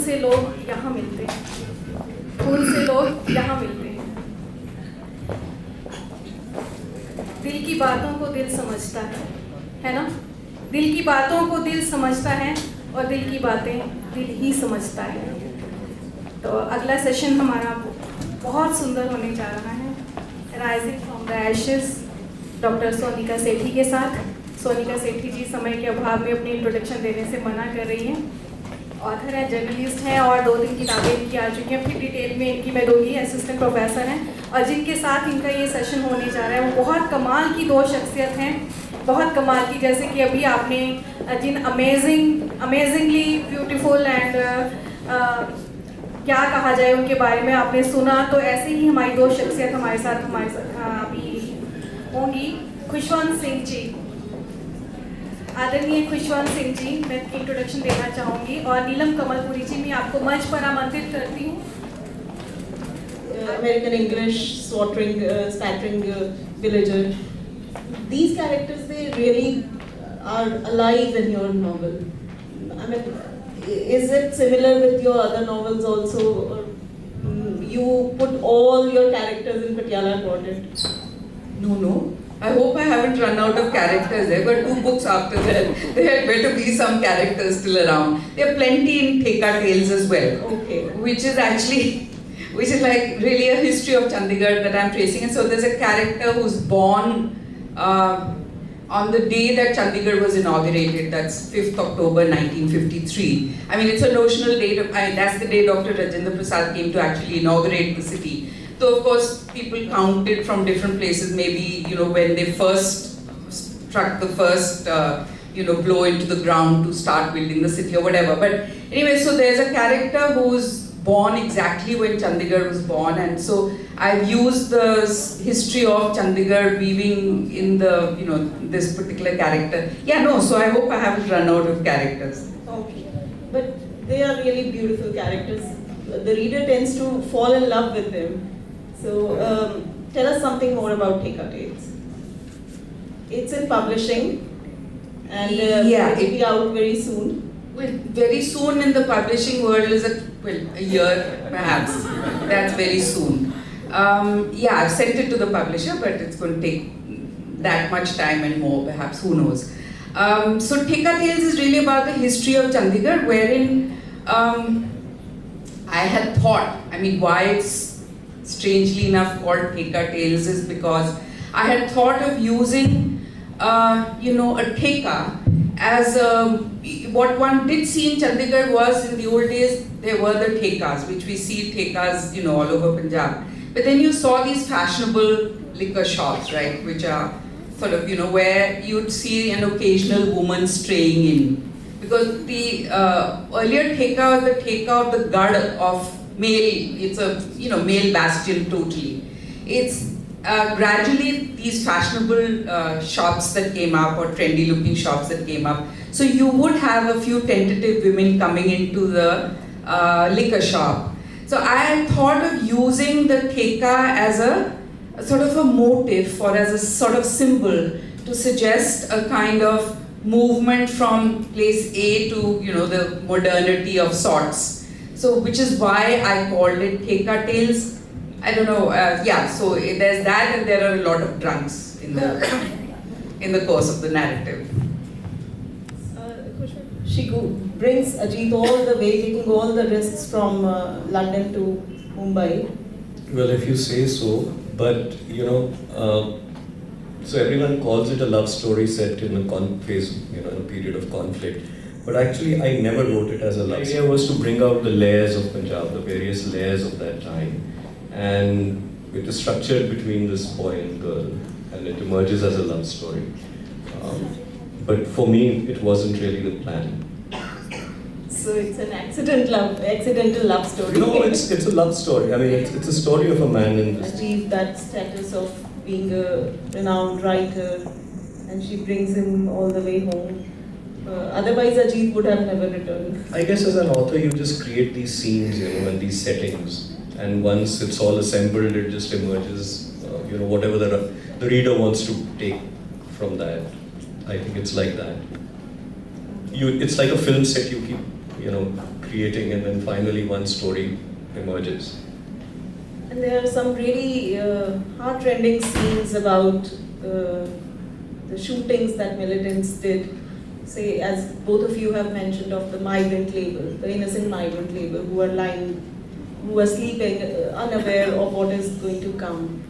से लोग यहाँ मिलते हैं, खून से लोग यहाँ मिलते हैं। दिल की बातों को दिल समझता है ना? दिल की बातों को दिल समझता है और दिल की बातें दिल ही समझता है। तो अगला सेशन हमारा बहुत सुंदर होने जा रहा है, rising from the ashes, doctor Sonika Sethi के साथ। सोनिका सेठी जी समय के अभाव में अपनी इंट्रोडक्शन देने से मना कर रही हैं। ऑथर है, जर्नलिस्ट हैं और 2-3 किताबें इनकी आ चुकी हैं। फिर डिटेल में इनकी मैं दूंगी। असिस्टेंट प्रोफेसर हैं और जिनके साथ इनका ये सेशन होने जा रहा है वो बहुत कमाल की 2 शख्सियत हैं, बहुत कमाल की। जैसे कि अभी आपने जिन अमेजिंगली ब्यूटीफुल एंड क्या कहा जाए उनके बारे में आपने सुना, तो ऐसे ही हमारी 2 शख्सियत हमारे साथ अभी होंगी। खुशवंत सिंह जी, आदरणीय खुशवंत सिंह जी, मैं इंट्रोडक्शन देना चाहूँगी। और नीलम कमल पुरी जी, मैं आपको मंच पर आमंत्रित करती हूँ। American English, spattering villager. These characters, they really are alive in your novel. I mean, is it similar with your other novels also, or you put all your characters in Patiala quadrant? No. I hope I haven't run out of characters there, but 2 books after that, there had better be some characters still around. There are plenty in Theka Tales as well. Okay. Which is like really a history of Chandigarh that I'm tracing. And so there's a character who's born on the day that Chandigarh was inaugurated. That's 5th October 1953. I mean, it's a notional date. That's the day Dr. Rajendra Prasad came to actually inaugurate the city. So of course, people counted from different places. Maybe when they first struck the first blow into the ground to start building the city or whatever. But anyway, so there's a character who's born exactly when Chandigarh was born, and so I've used the history of Chandigarh weaving in the this particular character. So I hope I haven't run out of characters. Okay, but they are really beautiful characters. The reader tends to fall in love with them. So tell us something more about Theka Tales. It's in publishing, and it will be out very soon. Well, very soon in the publishing world is a year perhaps. That's very soon. I've sent it to the publisher, but it's going to take that much time and more perhaps, who knows. So Theka Tales is really about the history of Chandigarh, wherein I had thought, why it's strangely enough called Theka Tales is because I had thought of using a theka as what one did see in Chandigarh was, in the old days, there were the thekas, which we see thekas, all over Punjab. But then you saw these fashionable liquor shops, right, which are sort of, where you'd see an occasional woman straying in. Because the earlier theka was the theka of the gad of male, it's a, male bastion totally. It's gradually these fashionable shops that came up, or trendy looking shops that came up. So you would have a few tentative women coming into the liquor shop. So I had thought of using the theka as a sort of a motif, or as a sort of symbol to suggest a kind of movement from place A to the modernity of sorts. So which is why I called it Theka Tales. I don't know, so there's that, and there are a lot of drunks in the course of the narrative. She brings Ajit all the way, taking all the risks from London to Mumbai. Well, if you say so, but so everyone calls it a love story set in a period of conflict. But actually, I never wrote it as a love story. The idea was to bring out the layers of Punjab, the various layers of that time. And it is structured between this boy and girl, and it emerges as a love story. But for me, it wasn't really the plan. So it's an accidental love story. No, it's a love story. It's a story of a man in this. Achieved that status of being a renowned writer, and she brings him all the way home. Otherwise, Ajit would have never returned. I guess as an author, you just create these scenes, and these settings. And once it's all assembled, it just emerges, whatever the reader wants to take from that. I think it's like that. It's like a film set, you keep creating, and then finally one story emerges. And there are some really heart-rending scenes about the shootings that militants did. Say, as both of you have mentioned, of the migrant labor, the innocent migrant labor who are sleeping unaware of what is going to come.